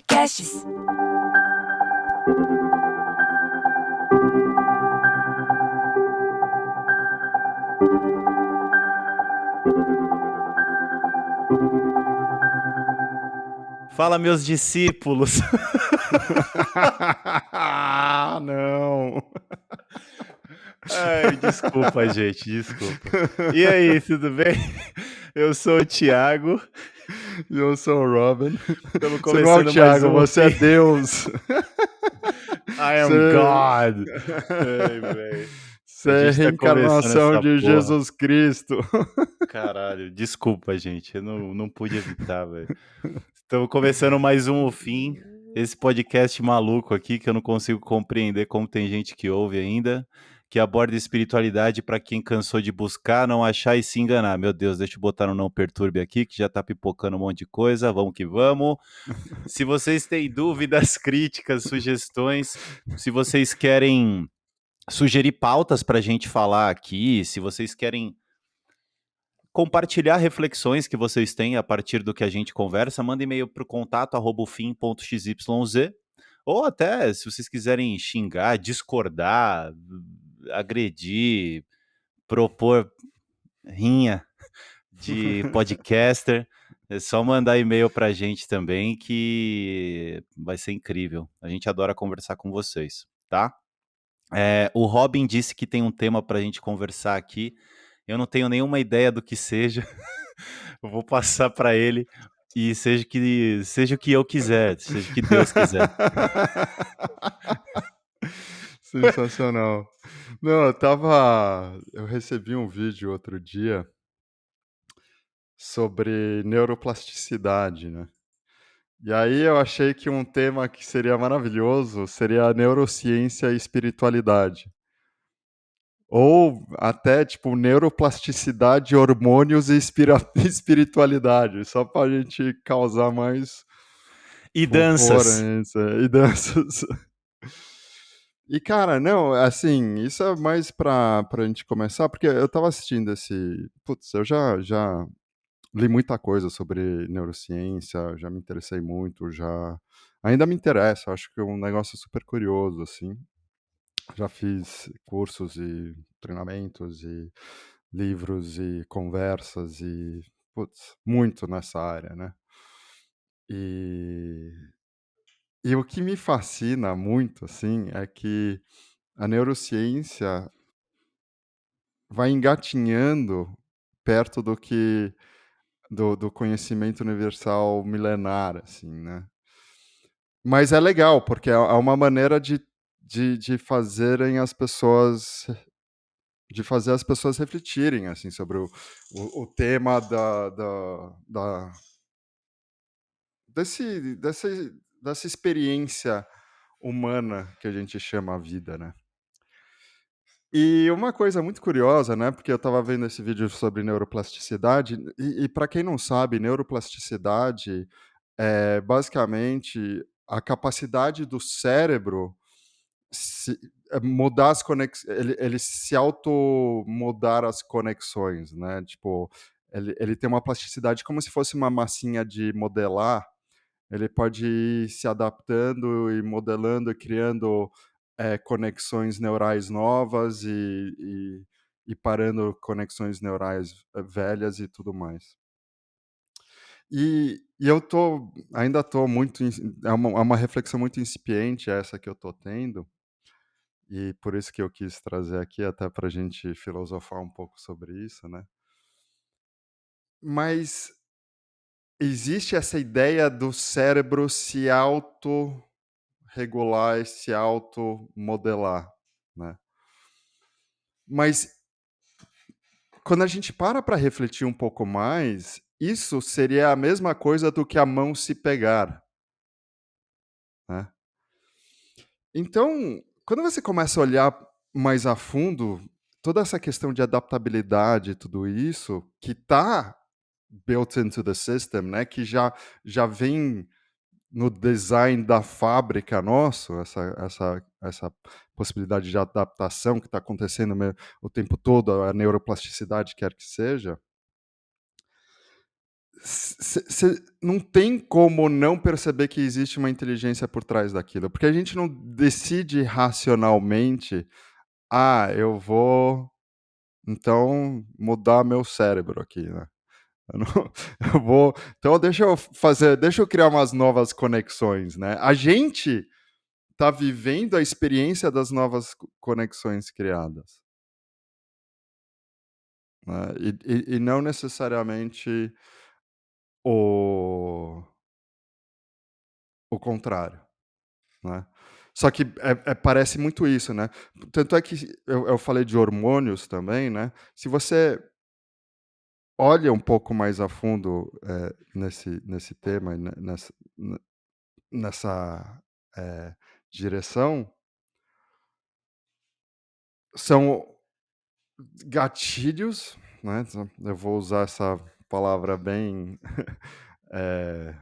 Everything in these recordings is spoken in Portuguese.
Podcasts. Fala, meus discípulos. Não. Ai, desculpa, gente, desculpa. E aí, tudo bem? Eu sou o Thiago. E eu sou o Robin. Estamos Você não é o começando mais Thiago, um você é Fim. Deus. I am God. Ai, velho. Você A é gente tá começando reencarnação essa de porra. Jesus Cristo. Caralho, desculpa, gente. Eu não pude evitar, velho. Estamos começando mais um O Fim. Esse podcast maluco aqui que eu não consigo compreender como tem gente que ouve ainda, que aborda espiritualidade para quem cansou de buscar, não achar e se enganar. Meu Deus, deixa eu botar no Não Perturbe aqui, que já tá pipocando um monte de coisa. Vamos que vamos. Se vocês têm dúvidas, críticas, sugestões, se vocês querem sugerir pautas para a gente falar aqui, se vocês querem compartilhar reflexões que vocês têm a partir do que a gente conversa, manda e-mail para o contato@ofim.xyz, ou até, se vocês quiserem xingar, discordar, agredir, propor rinha de podcaster, é só mandar e-mail para a gente também, que vai ser incrível. A gente adora conversar com vocês, tá? O Robin disse que tem um tema para a gente conversar aqui. Eu não tenho nenhuma ideia do que seja. Eu vou passar para ele e seja o que eu quiser, seja o que Deus quiser. Sensacional. Não, eu recebi um vídeo outro dia sobre neuroplasticidade, né? E aí eu achei que um tema que seria maravilhoso seria a neurociência e espiritualidade. Ou até, tipo, neuroplasticidade, hormônios e espiritualidade, só pra gente causar mais E fulgor danças. e danças. E, cara, não, assim, isso é mais pra gente começar, porque eu tava assistindo esse... Putz, eu já li muita coisa sobre neurociência, já me interessei muito, ainda me interessa, acho que é um negócio super curioso, assim. Já fiz cursos e treinamentos e livros e conversas e, putz, muito nessa área, né. E o que me fascina muito, assim, é que a neurociência vai engatinhando perto do conhecimento universal milenar, assim, né. Mas é legal, porque é uma maneira de fazerem as pessoas de fazer as pessoas refletirem, assim, sobre o tema da dessa experiência humana que a gente chama a vida, né. E uma coisa muito curiosa, né, porque eu estava vendo esse vídeo sobre neuroplasticidade, e pra quem não sabe, neuroplasticidade é basicamente a capacidade do cérebro mudar as conexões, ele se automudar as conexões, né, tipo, ele tem uma plasticidade como se fosse uma massinha de modelar, ele pode ir se adaptando e modelando e criando, conexões neurais novas e parando conexões neurais, velhas e tudo mais. E eu ainda tô muito é uma reflexão muito incipiente essa que eu tô tendo, e por isso que eu quis trazer aqui, até para a gente filosofar um pouco sobre isso, né. Mas existe essa ideia do cérebro se autorregular e se automodelar, né. Mas quando a gente para refletir um pouco mais, isso seria a mesma coisa do que a mão se pegar, né. Então, quando você começa a olhar mais a fundo, toda essa questão de adaptabilidade e tudo isso, que está built into the system, né, que já vem no design da fábrica nosso, essa possibilidade de adaptação que está acontecendo o tempo todo, a neuroplasticidade quer que seja. Você não tem como não perceber que existe uma inteligência por trás daquilo, porque a gente não decide racionalmente: "Ah, eu vou, então, mudar meu cérebro aqui, né. Eu não eu vou então deixa eu criar umas novas conexões", né. A gente tá vivendo a experiência das novas conexões criadas, né, e não necessariamente o o contrário. Né. Só que parece muito isso, né. Tanto é que eu falei de hormônios também, né, se você olha um pouco mais a fundo, nesse tema e nessa, direção, são gatilhos, né, eu vou usar essa palavra bem, eh,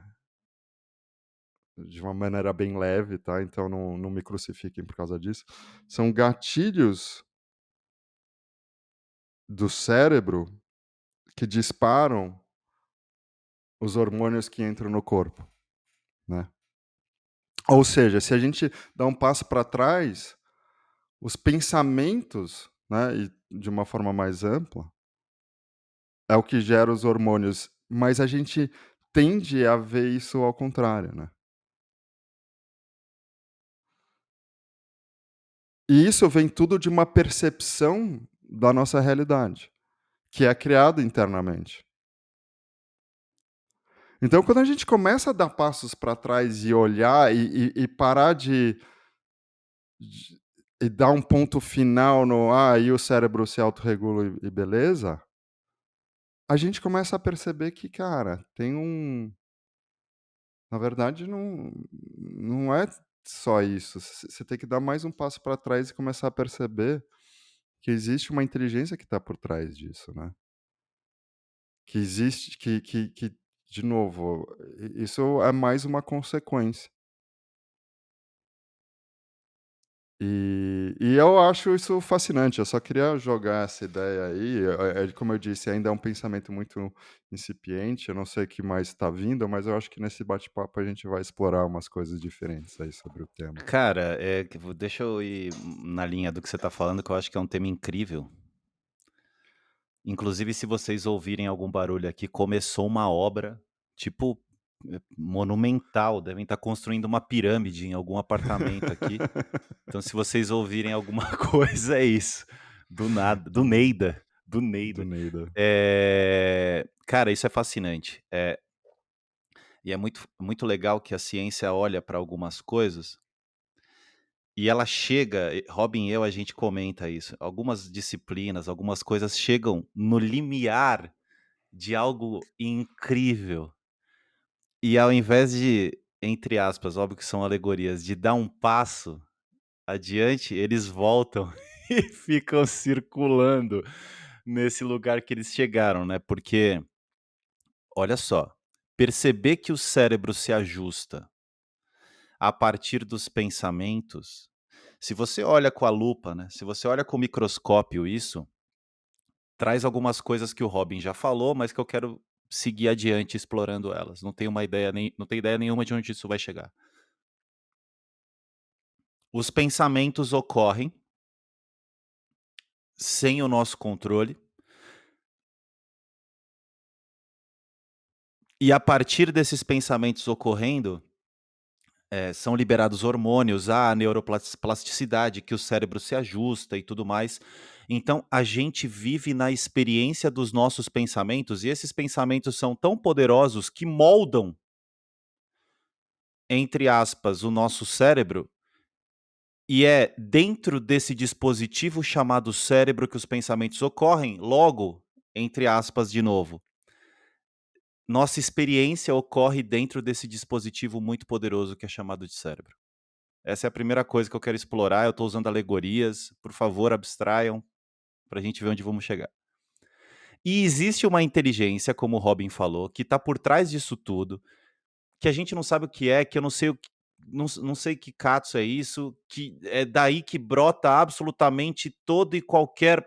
de uma maneira bem leve, tá, então não me crucifiquem por causa disso. São gatilhos do cérebro que disparam os hormônios que entram no corpo, né. Ou seja, se a gente dá um passo para trás, os pensamentos, né, e de uma forma mais ampla, é o que gera os hormônios, mas a gente tende a ver isso ao contrário, né. E isso vem tudo de uma percepção da nossa realidade, que é criada internamente. Então quando a gente começa a dar passos para trás e olhar e parar de e dar um ponto final no: "Ah, aí o cérebro se autorregula e beleza", a gente começa a perceber que, cara, tem na verdade não é só isso, você tem que dar mais um passo para trás e começar a perceber que existe uma inteligência que está por trás disso, né. Que existe que de novo, isso é mais uma consequência. E eu acho isso fascinante, eu só queria jogar essa ideia aí, como eu disse, ainda é um pensamento muito incipiente, eu não sei o que mais está vindo, mas eu acho que nesse bate-papo a gente vai explorar umas coisas diferentes aí sobre o tema. Cara, deixa eu ir na linha do que você tá falando, que eu acho que é um tema incrível. Inclusive, se vocês ouvirem algum barulho aqui, começou uma obra, tipo, monumental, devem estar construindo uma pirâmide em algum apartamento aqui. Então, se vocês ouvirem alguma coisa, é isso. Do nada, do Do Neida, do do Neida. Neida. Cara, isso é fascinante. E é muito legal que a ciência olha para algumas coisas e ela chega, Robin e eu, a gente comenta isso. Algumas disciplinas, algumas coisas chegam no limiar de algo incrível. E ao invés de, entre aspas, óbvio que são alegorias, de dar um passo adiante, eles voltam e ficam circulando nesse lugar que eles chegaram, né? Porque, olha só, perceber que o cérebro se ajusta a partir dos pensamentos, se você olha com a lupa, né? Se você olha com o microscópio isso, traz algumas coisas que o Robin já falou, mas que eu quero seguir adiante explorando elas. Não tenho ideia nenhuma de onde isso vai chegar. Os pensamentos ocorrem sem o nosso controle, e a partir desses pensamentos ocorrendo, são liberados hormônios, a neuroplasticidade, que o cérebro se ajusta e tudo mais. Então, a gente vive na experiência dos nossos pensamentos, e esses pensamentos são tão poderosos que moldam, entre aspas, o nosso cérebro, e é dentro desse dispositivo chamado cérebro que os pensamentos ocorrem, logo, entre aspas, de novo, nossa experiência ocorre dentro desse dispositivo muito poderoso que é chamado de cérebro. Essa é a primeira coisa que eu quero explorar, eu estou usando alegorias, por favor, abstraiam, para a gente ver onde vamos chegar. E existe uma inteligência, como o Robin falou, que está por trás disso tudo, que a gente não sabe o que é, que eu não sei não sei que catso é isso, que é daí que brota absolutamente todo e qualquer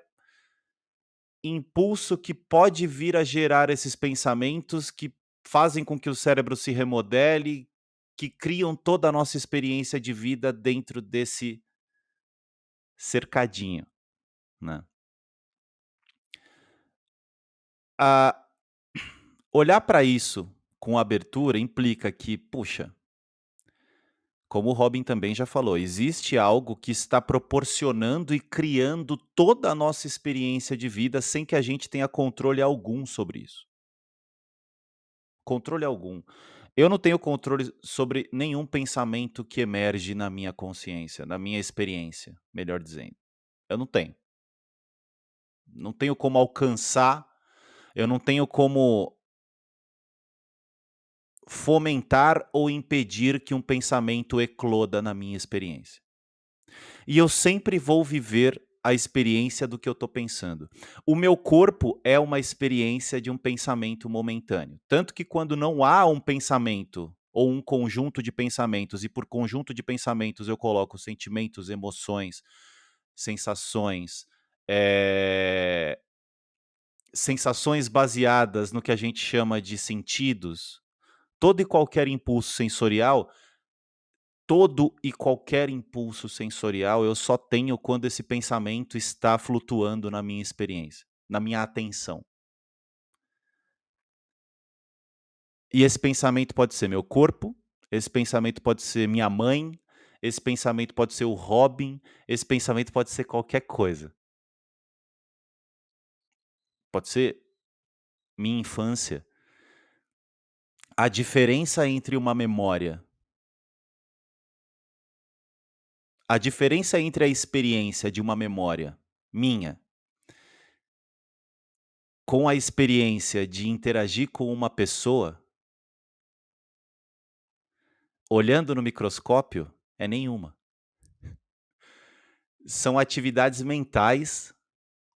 impulso que pode vir a gerar esses pensamentos que fazem com que o cérebro se remodele, que criam toda a nossa experiência de vida dentro desse cercadinho, né. Ah, olhar para isso com abertura implica que, puxa, como o Robin também já falou, existe algo que está proporcionando e criando toda a nossa experiência de vida sem que a gente tenha controle algum sobre isso. Controle algum. Eu não tenho controle sobre nenhum pensamento que emerge na minha consciência, na minha experiência, melhor dizendo. Eu não tenho. Não tenho como alcançar, eu não tenho como fomentar ou impedir que um pensamento ecloda na minha experiência. E eu sempre vou viver a experiência do que eu estou pensando. O meu corpo é uma experiência de um pensamento momentâneo. Tanto que quando não há um pensamento ou um conjunto de pensamentos, e por conjunto de pensamentos eu coloco sentimentos, emoções, sensações, eh, sensações baseadas no que a gente chama de sentidos, todo e qualquer impulso sensorial todo e qualquer impulso sensorial eu só tenho quando esse pensamento está flutuando na minha experiência, na minha atenção. E esse pensamento pode ser meu corpo, esse pensamento pode ser minha mãe, esse pensamento pode ser o Robin, esse pensamento pode ser qualquer coisa. Pode ser minha infância. A diferença entre uma memória, a diferença entre a experiência de uma memória minha com a experiência de interagir com uma pessoa, olhando no microscópio, é nenhuma. São atividades mentais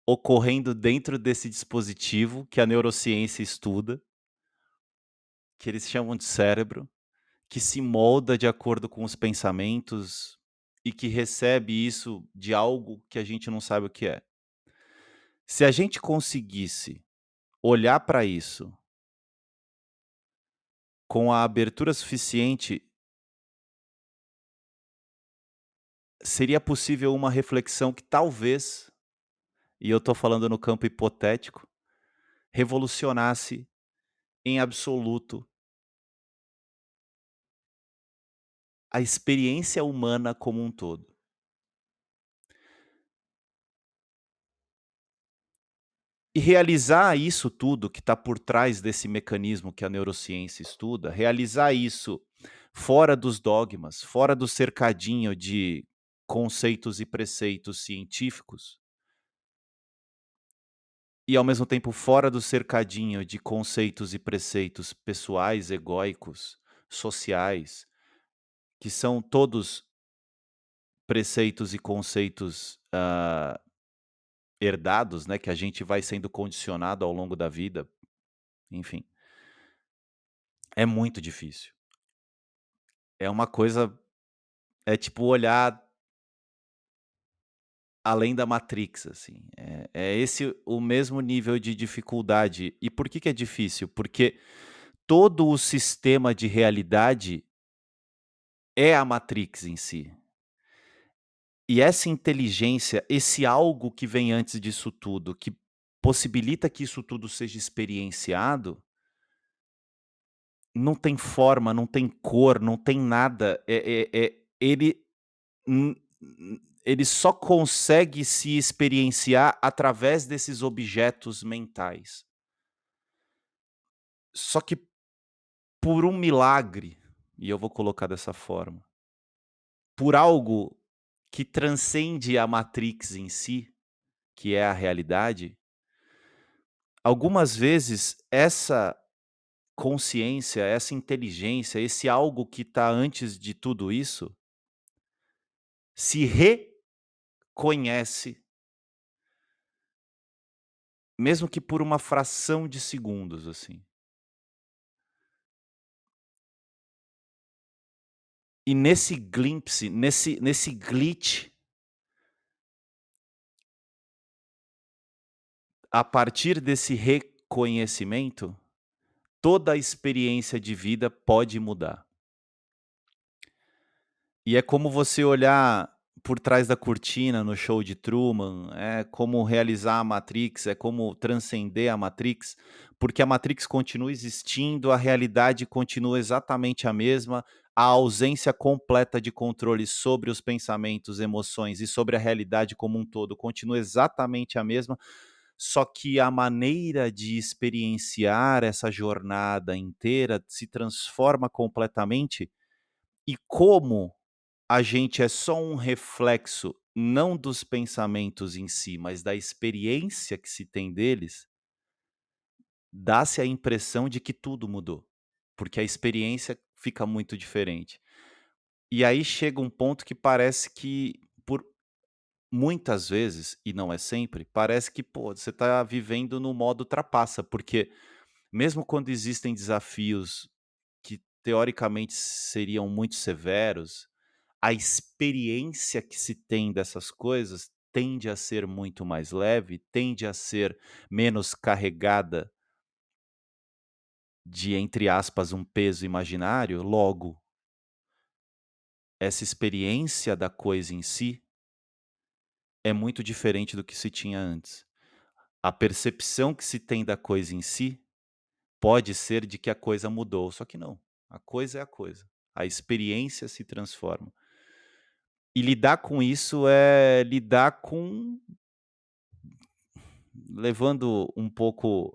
ocorrendo dentro desse dispositivo que a neurociência estuda, que eles chamam de cérebro, que se molda de acordo com os pensamentos e que recebe isso de algo que a gente não sabe o que é. Se a gente conseguisse olhar para isso com a abertura suficiente, seria possível uma reflexão que talvez, e eu estou falando no campo hipotético, revolucionasse em absoluto a experiência humana como um todo. E realizar isso tudo que está por trás desse mecanismo que a neurociência estuda, realizar isso fora dos dogmas, fora do cercadinho de conceitos e preceitos científicos, e ao mesmo tempo fora do cercadinho de conceitos e preceitos pessoais, egóicos, sociais, que são todos preceitos e conceitos, herdados, né, que a gente vai sendo condicionado ao longo da vida, enfim, é muito difícil. É uma coisa é tipo olhar além da Matrix, assim, é esse o mesmo nível de dificuldade. E por que que é difícil? Porque todo o sistema de realidade é a Matrix em si. E essa inteligência, esse algo que vem antes disso tudo, que possibilita que isso tudo seja experienciado, não tem forma, não tem cor, não tem nada. Hum, ele só consegue se experienciar através desses objetos mentais. Só que por um milagre, e eu vou colocar dessa forma, por algo que transcende a Matrix em si, que é a realidade, algumas vezes essa consciência, essa inteligência, esse algo que está antes de tudo isso, se reconhece, mesmo que por uma fração de segundos, assim. E nesse glimpse, nesse glitch, a partir desse reconhecimento, toda a experiência de vida pode mudar. E é como você olhar por trás da cortina no show de Truman, é como realizar a Matrix, é como transcender a Matrix, porque a Matrix continua existindo, a realidade continua exatamente a mesma, a ausência completa de controle sobre os pensamentos, emoções e sobre a realidade como um todo continua exatamente a mesma, só que a maneira de experienciar essa jornada inteira se transforma completamente, e como a gente é só um reflexo, não dos pensamentos em si, mas da experiência que se tem deles, dá-se a impressão de que tudo mudou, porque a experiência fica muito diferente. E aí chega um ponto que parece que, por muitas vezes, e não é sempre, parece que, pô, você está vivendo no modo trapaça, porque mesmo quando existem desafios que teoricamente seriam muito severos, a experiência que se tem dessas coisas tende a ser muito mais leve, tende a ser menos carregada de, entre aspas, um peso imaginário. Logo, essa experiência da coisa em si é muito diferente do que se tinha antes. A percepção que se tem da coisa em si pode ser de que a coisa mudou, só que não. A coisa é a coisa. A experiência se transforma. E lidar com isso é lidar com, levando um pouco,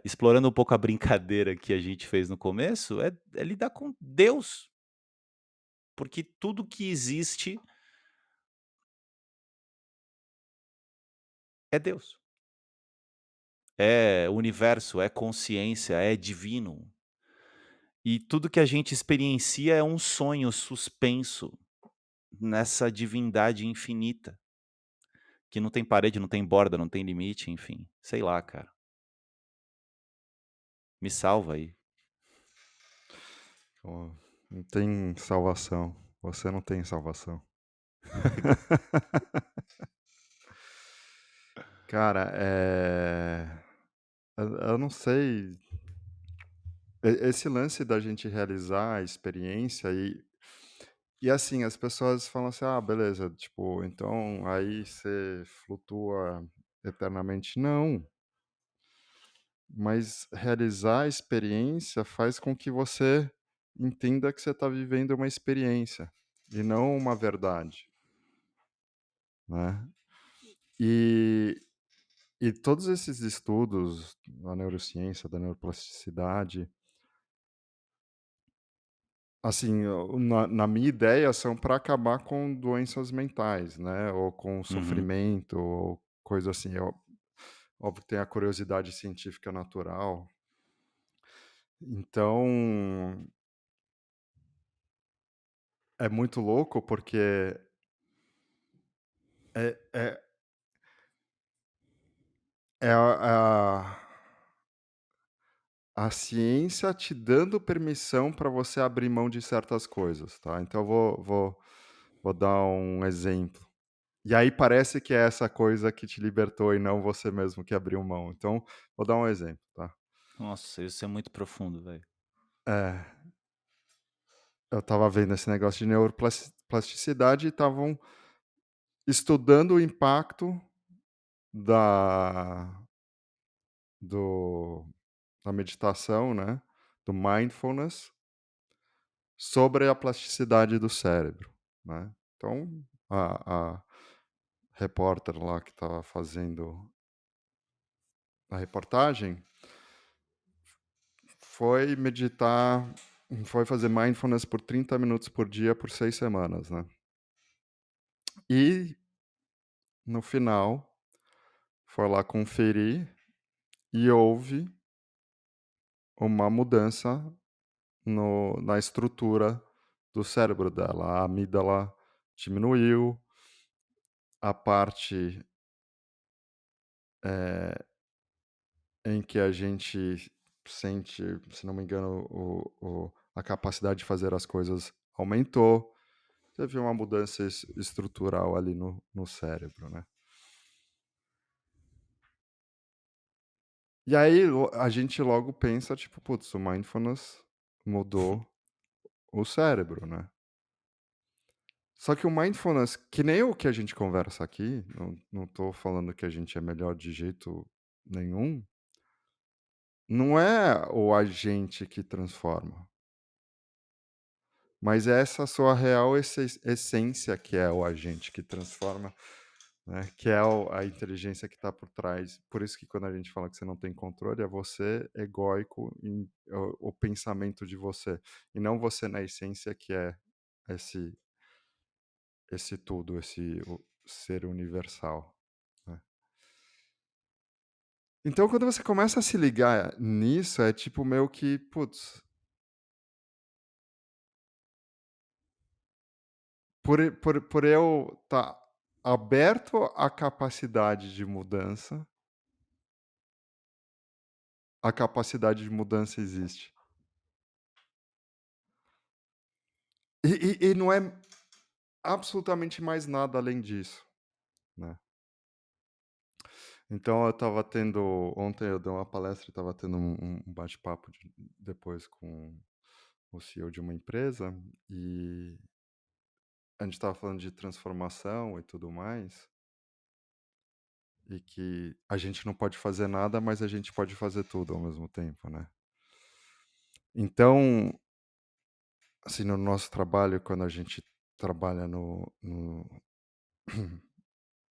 explorando um pouco a brincadeira que a gente fez no começo, é lidar com Deus, porque tudo que existe é Deus. É universo, é consciência, é divino. E tudo que a gente experiencia é um sonho suspenso nessa divindade infinita, que não tem parede, não tem borda, não tem limite, enfim. Sei lá, cara. Me salva aí. Ó, não tem salvação. Você não tem salvação. Cara, eu não sei. Esse lance da gente realizar a experiência e assim, as pessoas falam assim: "Ah, beleza, tipo, então aí você flutua eternamente". Não, mas realizar a experiência faz com que você entenda que você está vivendo uma experiência e não uma verdade, né. E e todos esses estudos da neurociência, da neuroplasticidade, assim, na minha ideia, são para acabar com doenças mentais, né, ou com Uhum. sofrimento, ou coisa assim. Óbvio que tem a curiosidade científica natural. Então, é muito louco, porque é é a ciência te dando permissão para você abrir mão de certas coisas, tá. Então eu vou dar um exemplo. E aí parece que é essa coisa que te libertou e não você mesmo que abriu mão. Então, vou dar um exemplo, tá. Nossa, isso é muito profundo, velho. É, eu estava vendo esse negócio de neuroplasticidade e estavam estudando o impacto da do da meditação, né, do mindfulness, sobre a plasticidade do cérebro, né. Então, a repórter lá que estava fazendo a reportagem foi meditar, foi fazer mindfulness por 30 minutos por dia por 6 semanas, né. E, no final, foi lá conferir e houve uma mudança no na estrutura do cérebro dela. A amígdala diminuiu, a parte, eh, em que a gente sente, se não me engano, a capacidade de fazer as coisas aumentou. Teve uma mudança estrutural ali no cérebro, né. E aí a gente logo pensa, tipo, putz, o mindfulness mudou o cérebro, né? Só que o mindfulness, que nem o que a gente conversa aqui, não tô falando que a gente é melhor de jeito nenhum, não é o agente que transforma, mas é essa sua real essência que é o agente que transforma, né? Que é a inteligência que está por trás. Por isso que quando a gente fala que você não tem controle, é você egóico em o pensamento de você, e não você na essência que é esse esse tudo, esse o ser universal, né. Então quando você começa a se ligar nisso, é tipo meio que, putz, por eu estar aberto à capacidade de mudança, a capacidade de mudança existe. E não é absolutamente mais nada além disso, né. Então eu estava tendo ontem eu dei uma palestra e estava tendo um bate-papo depois com o CEO de uma empresa, e a gente estava falando de transformação e tudo mais, e que a gente não pode fazer nada, mas a gente pode fazer tudo ao mesmo tempo, né. Então, assim, no nosso trabalho, quando a gente trabalha no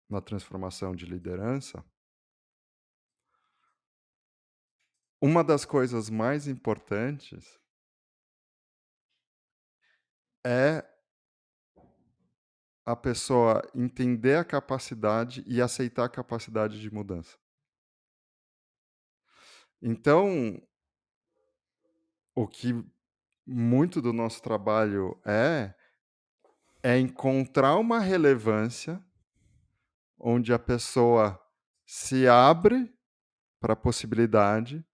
na transformação de liderança, uma das coisas mais importantes é a pessoa entender a capacidade e aceitar a capacidade de mudança. Então, o que muito do nosso trabalho é encontrar uma relevância onde a pessoa se abre para a possibilidade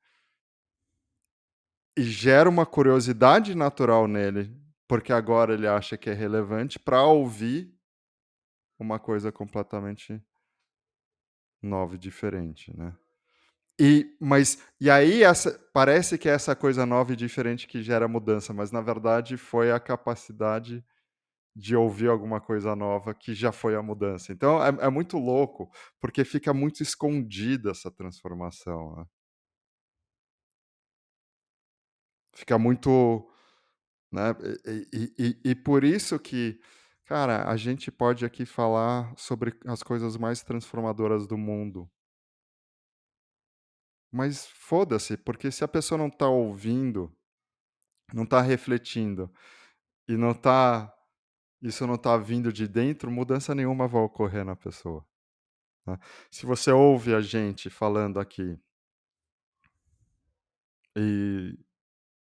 e gera uma curiosidade natural nele, porque agora ele acha que é relevante, para ouvir uma coisa completamente nova e diferente, né. E aí essa parece que é essa coisa nova e diferente que gera mudança, mas na verdade foi a capacidade de ouvir alguma coisa nova que já foi a mudança. Então é muito louco, porque fica muito escondida essa transformação, né. Fica muito, né, e por isso que, cara, a gente pode aqui falar sobre as coisas mais transformadoras do mundo, mas foda-se, porque se a pessoa não tá ouvindo, não tá refletindo e não tá isso não tá vindo de dentro, mudança nenhuma vai ocorrer na pessoa, né. Se você ouve a gente falando aqui e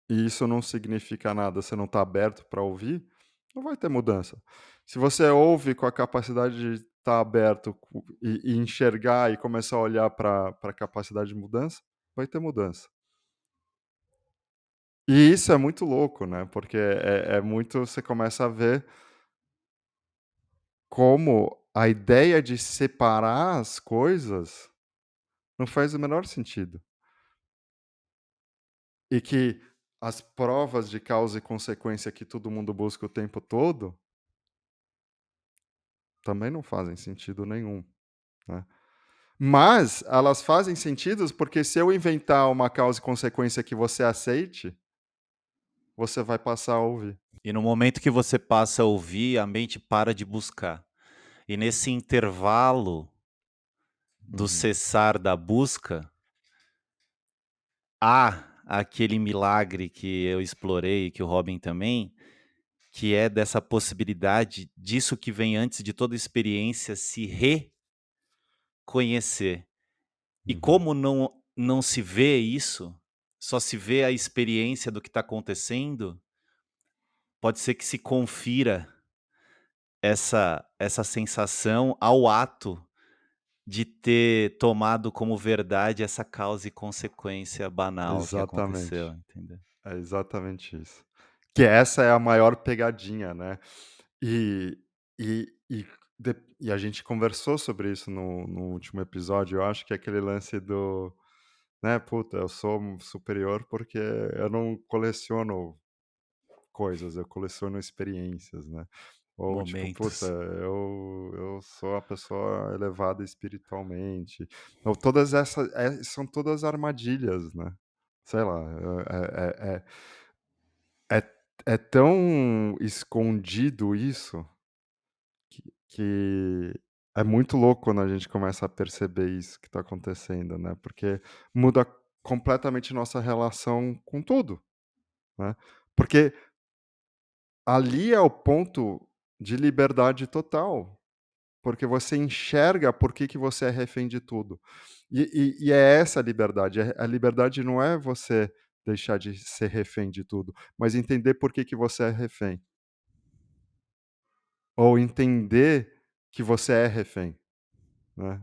isso não significa nada, você não está aberto para ouvir, não vai ter mudança. Se você ouve com a capacidade de estar aberto e enxergar e começar a olhar para a capacidade de mudança, vai ter mudança. E isso é muito louco, né, porque é muito você começa a ver como a ideia de separar as coisas não faz o menor sentido. E que as provas de causa e consequência que todo mundo busca o tempo todo, também não fazem sentido nenhum, né. Mas elas fazem sentido porque se eu inventar uma causa e consequência que você aceite, você vai passar a ouvir. E no momento que você passa a ouvir, a mente para de buscar. E nesse intervalo do Uhum. cessar da busca, há aquele milagre que eu explorei, que o Robin também, que é dessa possibilidade disso que vem antes de toda experiência se reconhecer. E Uhum. como não se vê isso, só se vê a experiência do que está acontecendo, pode ser que se confira essa sensação ao ato de ter tomado como verdade essa causa e consequência banal que aconteceu, Exatamente. entendeu? É exatamente isso. Que essa é a maior pegadinha, né. E e a gente conversou sobre isso no último episódio, eu acho que é aquele lance do né, puta, eu sou superior porque eu não coleciono coisas, eu coleciono experiências, né. Ou tipo, puta, Momentos. eu sou a pessoa elevada espiritualmente. Ou todas essas são todas armadilhas, né. Sei lá, é é tão escondido isso que é muito louco quando a gente começa a perceber isso que está acontecendo, né, porque muda completamente nossa relação com tudo, né. Porque ali é o ponto de liberdade total, porque você enxerga por que que você é refém de tudo. E é essa a liberdade, a liberdade não é você deixar de ser refém de tudo, mas entender por que que você é refém, ou entender que você é refém, né,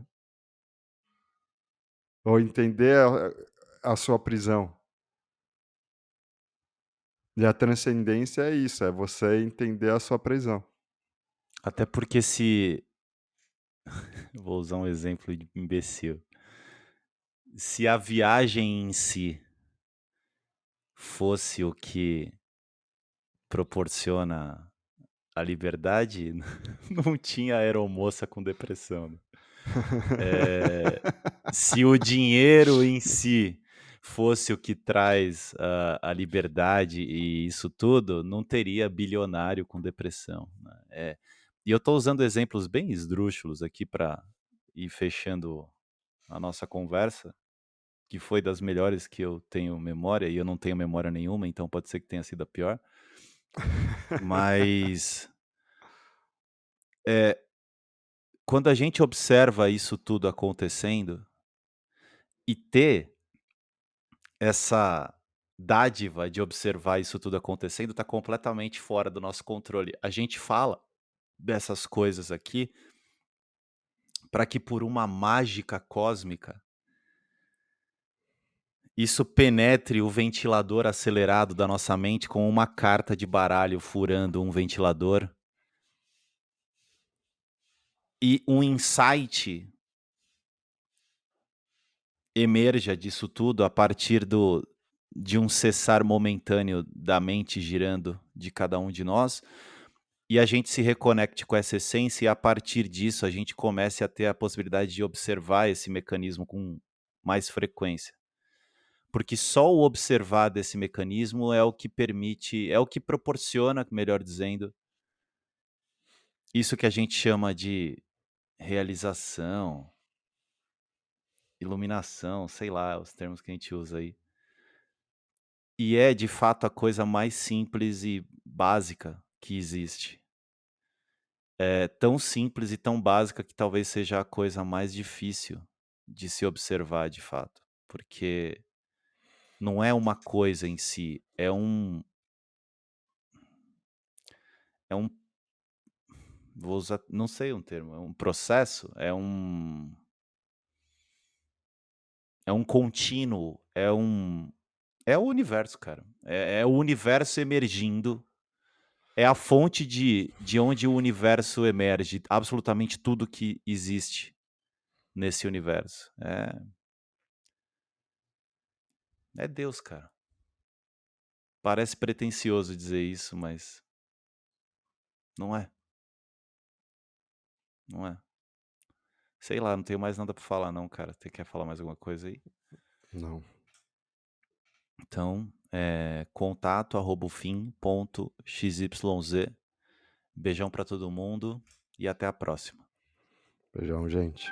ou entender a sua prisão. E a transcendência é isso, é você entender a sua prisão. Até porque se vou usar um exemplo de imbecil. Se a viagem em si fosse o que proporciona a liberdade, não tinha aeromoça com depressão, né. Se o dinheiro em si fosse o que traz a liberdade e isso tudo, não teria bilionário com depressão, né. E eu estou usando exemplos bem esdrúxulos aqui para ir fechando a nossa conversa, que foi das melhores que eu tenho memória, e eu não tenho memória nenhuma, então pode ser que tenha sido a pior. Mas, eh, quando a gente observa isso tudo acontecendo e ter essa dádiva de observar isso tudo acontecendo, está completamente fora do nosso controle. A gente fala dessas coisas aqui para que por uma mágica cósmica, isso penetre o ventilador acelerado da nossa mente com uma carta de baralho furando um ventilador e um insight emerja disso tudo a partir de um cessar momentâneo da mente girando de cada um de nós, e a gente se reconecte com essa essência e a partir disso a gente comece a ter a possibilidade de observar esse mecanismo com mais frequência. Porque só o observar desse mecanismo é o que permite, é o que proporciona, melhor dizendo, isso que a gente chama de realização, iluminação, sei lá, os termos que a gente usa aí. E é de fato a coisa mais simples e básica que existe. É tão simples e tão básica que talvez seja a coisa mais difícil de se observar de fato, porque não é uma coisa em si, é um vou usar, não sei um termo, é um processo, é um contínuo, é o universo, cara. É o universo emergindo, é a fonte de onde o universo emerge, absolutamente tudo que existe nesse universo. É Deus, cara. Parece pretensioso dizer isso, mas não é, não é. Sei lá, não tenho mais nada pra falar não, cara. Você quer falar mais alguma coisa aí? Não. Então, contato@ufim.xyz. Beijão pra todo mundo e até a próxima. Beijão, gente.